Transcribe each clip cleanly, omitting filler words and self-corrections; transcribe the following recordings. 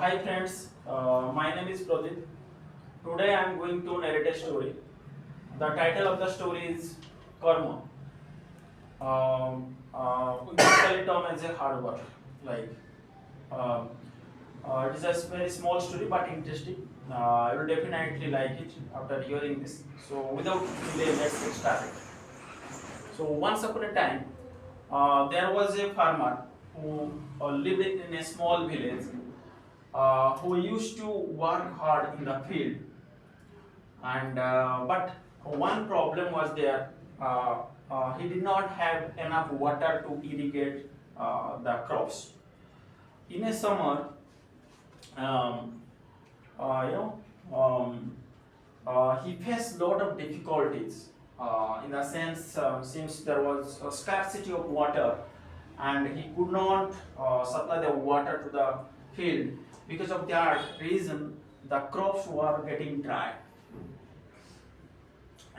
Hi friends, my name is Pradeep. Today I am going to narrate a story. The title of the story is Karma. We call it on as a hard work. Like um, it is a very small story but interesting. I will definitely like it after hearing this. So without delay, let's get started. So once upon a time, there was a farmer who lived in a small village who used to work hard in the field, and but one problem was there. He did not have enough water to irrigate the crops. In a summer, um, you know, he faced a lot of difficulties. In the sense, since there was a scarcity of water, and he could not supply the water to the field. Because of that reason, the crops were getting dry,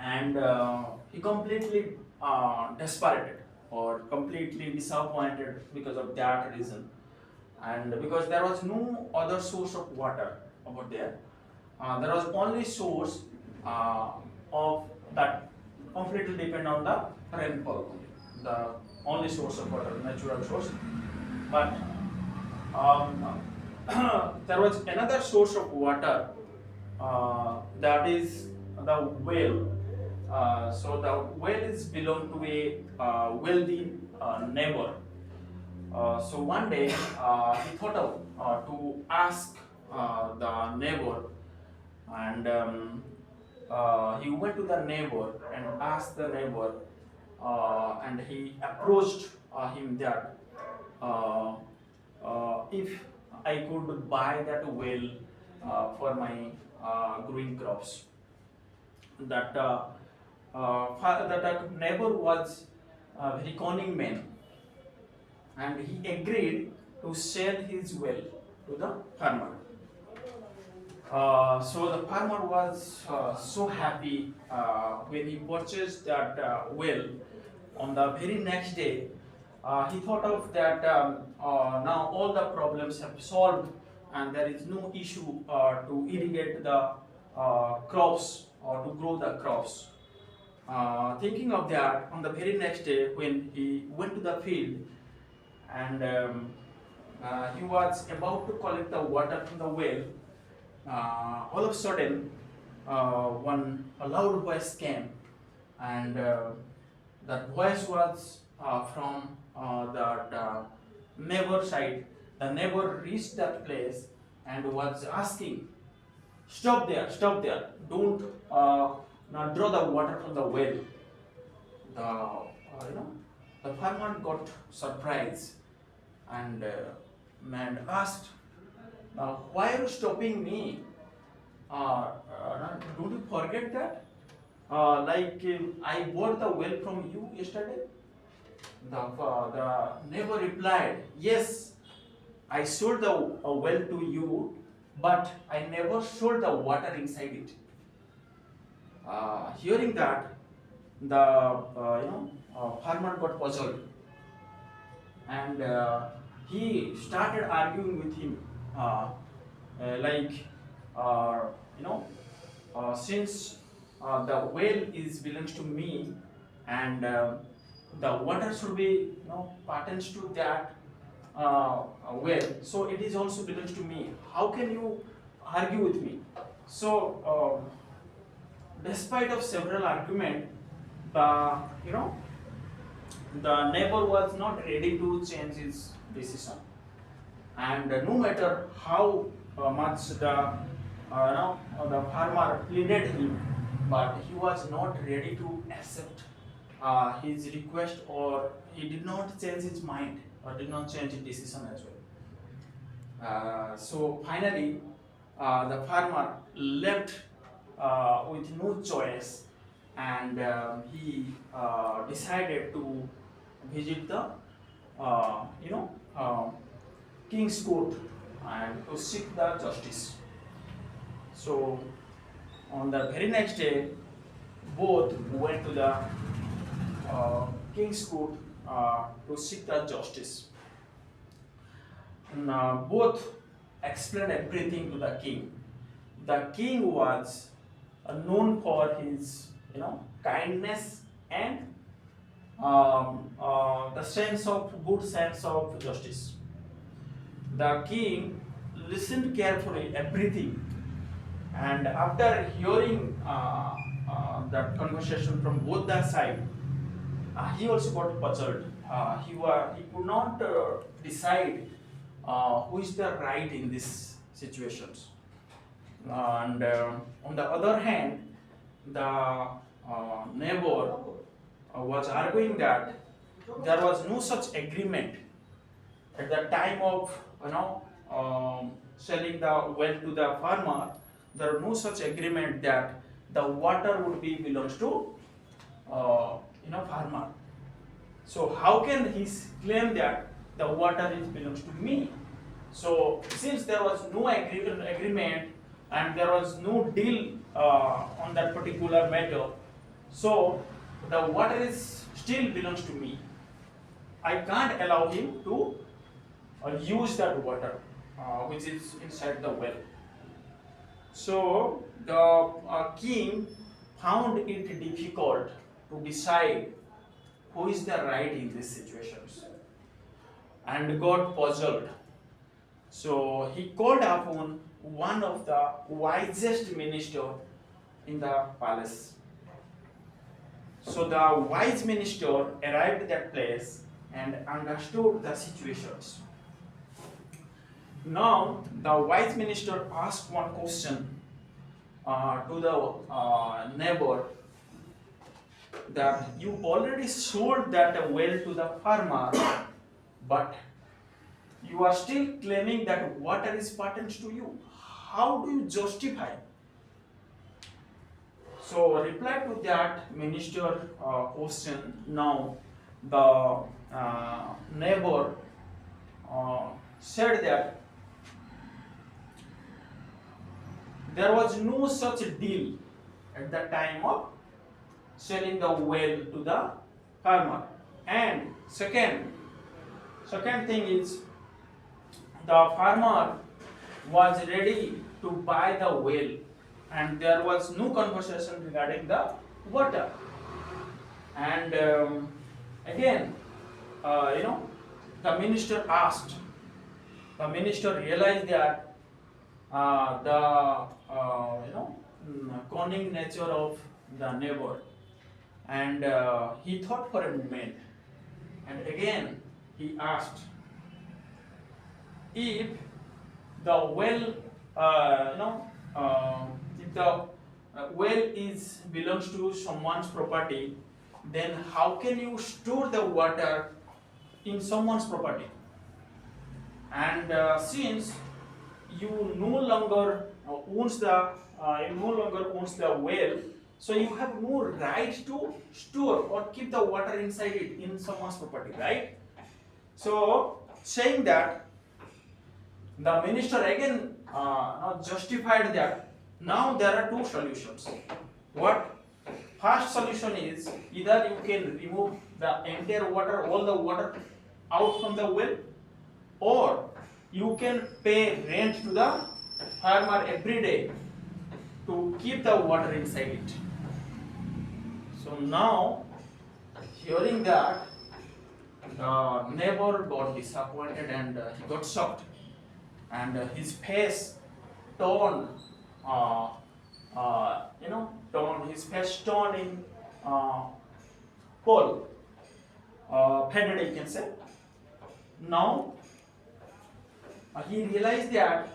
and he completely desperated or completely disappointed because of that reason, and because there was no other source of water over there. There was only source uh, of that completely depend on the rainfall only, the only source of water, natural source. But um, there was another source of water, that is the well. So the well is belong to a wealthy neighbor. So one day he thought of to ask the neighbor, and he went to the neighbor and asked the neighbor, and he approached him that uh, if I could buy that well for my growing crops. That that neighbor was a very cunning man, and he agreed to sell his well to the farmer. So the farmer was so happy when he purchased that well. On the very next day, he thought of that now all the problems have solved, and there is no issue to irrigate the crops or to grow the crops. Thinking of that, on the very next day when he went to the field, and he was about to collect the water from the well, all of a sudden, one a loud voice came, and that voice was from that neighbor side. The neighbor reached that place and was asking, stop there, don't now draw the water from the well." The farmer got surprised, and man asked, "Why are you stopping me? Don't you forget that? I bought the well from you yesterday." The neighbor replied, "Yes, I sold the well to you, but I never sold the water inside it." Hearing that, the farmer got puzzled, and he started arguing with him, like you know since the well is belongs to me, and the water should be pertains to that well, so it is also belongs to me. How can you argue with me? So despite of several argument, the you know the neighbor was not ready to change his decision, and no matter how much the farmer pleaded him, but he was not ready to accept his request, or he did not change his mind or did not change his decision as well. So finally, the farmer left with no choice, and he decided to visit the you know king's court and to seek the justice. So on the very next day, both went to the king's court to seek the justice. And both explained everything to the king. The king was known for his, kindness and the sense of good sense of justice. The king listened carefully everything, and after hearing that conversation from both the side, he also got puzzled. He could not decide who is the right in these situations. And on the other hand, the neighbor was arguing that there was no such agreement at the time of selling the well to the farmer. There was no such agreement that the water would be belongs to farmer. So how can he claim that the water is belongs to me? So since there was no agreement and there was no deal on that particular matter, so the water is still belongs to me. I can't allow him to use that water which is inside the well. So the king found it difficult to decide who is the right in these situations and got puzzled. So he called upon one of the wisest minister in the palace. So the wise minister arrived at that place and understood the situations. Now the wise minister asked one question to the neighbor, that you already sold that well to the farmer, but you are still claiming that water is pertains to you. How do you justify? So reply to that minister question. Now the neighbor said that there was no such deal at the time of selling the well to the farmer. And second thing is, the farmer was ready to buy the well and there was no conversation regarding the water. And again, the minister asked. The minister realized that the cunning nature of the neighbor, and he thought for a moment, and again he asked, if the well, if the well is belongs to someone's property, then how can you store the water in someone's property? And since you no longer owns the well, so you have no right to store or keep the water inside it in someone's property, right? So saying that, the minister again justified that now there are two solutions. What? First solution is, either you can remove the entire water, all the water out from the well, or you can pay rent to the farmer every day to keep the water inside it. So now, hearing that, the neighbor got disappointed and he got shocked, and his face turned, his face turned in pale, faded, you can say. Now he realized that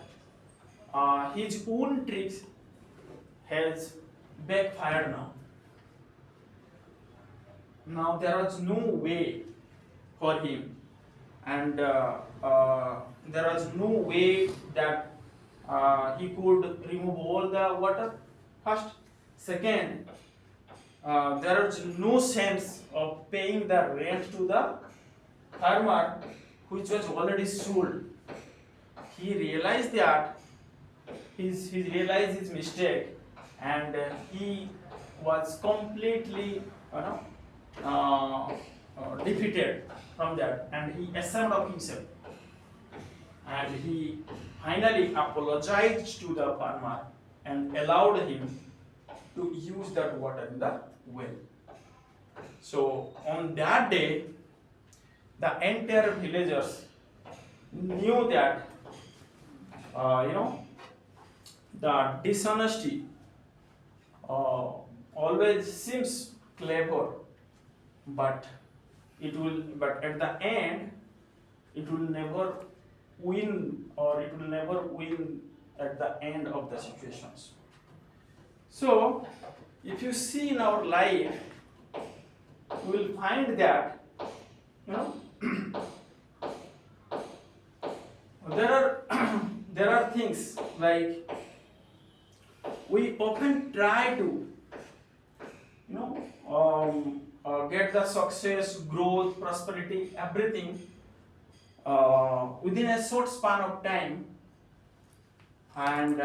his own tricks has backfired now. Now there was no way for him, and there was no way that he could remove all the water. First, second, there was no sense of paying the rent to the farmer, which was already sold. He realized that he realized his mistake, and he was completely defeated from that, and he ashamed of himself, and he finally apologized to the farmer and allowed him to use that water in the well. So on that day, the entire villagers knew that the dishonesty always seems clever, but but at the end it will never win, or it will never win at the end of the situations. So if you see in our life, we will find that there are there are things like we often try to get the success, growth, prosperity, everything within a short span of time, and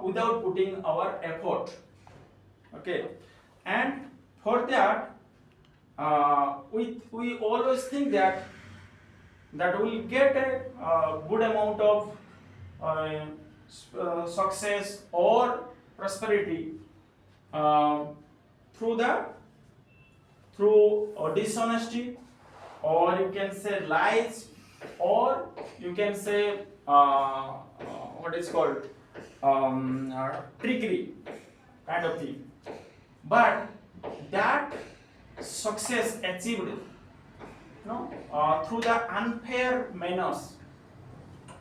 without putting our effort. Okay, and for that we always think that we'll get a good amount of success or prosperity through dishonesty, or you can say lies, or you can say what is called trickery kind of thing. But that success achieved through the unfair manners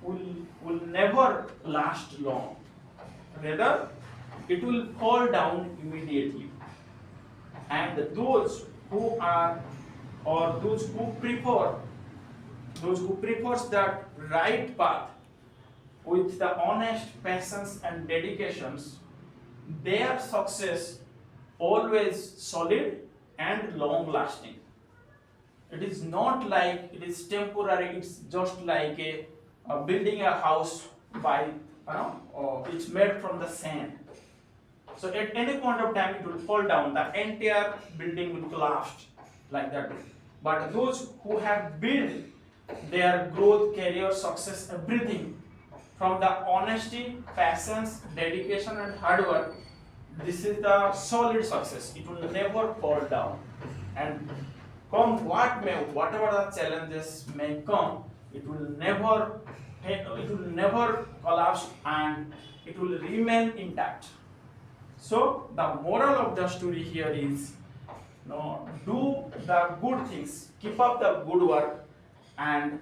will never last long. Rather, it will fall down immediately. And those who are, or those who prefers that right path with the honest patience and dedications, their success always solid and long lasting. It is not like it is temporary. It's just like building a house by it's made from the sand. So at any point of time it will fall down. The entire building will collapse like that. But those who have built their growth, career, success, everything from the honesty, patience, dedication, and hard work, this is the solid success. It will never fall down. And come what may, whatever the challenges may come, it will never collapse, and it will remain intact. So the moral of the story here is, do the good things, keep up the good work, and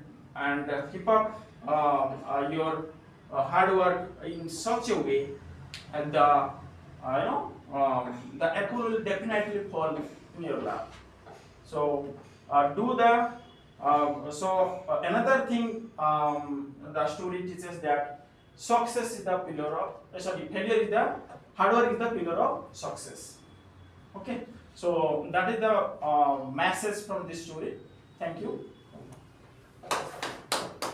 keep up your hard work in such a way, and the apple will definitely fall in your lap. So another thing the story teaches that success is the pillar of failure is the hard work is the pillar of success. Okay, so that is the message from this story. Thank you.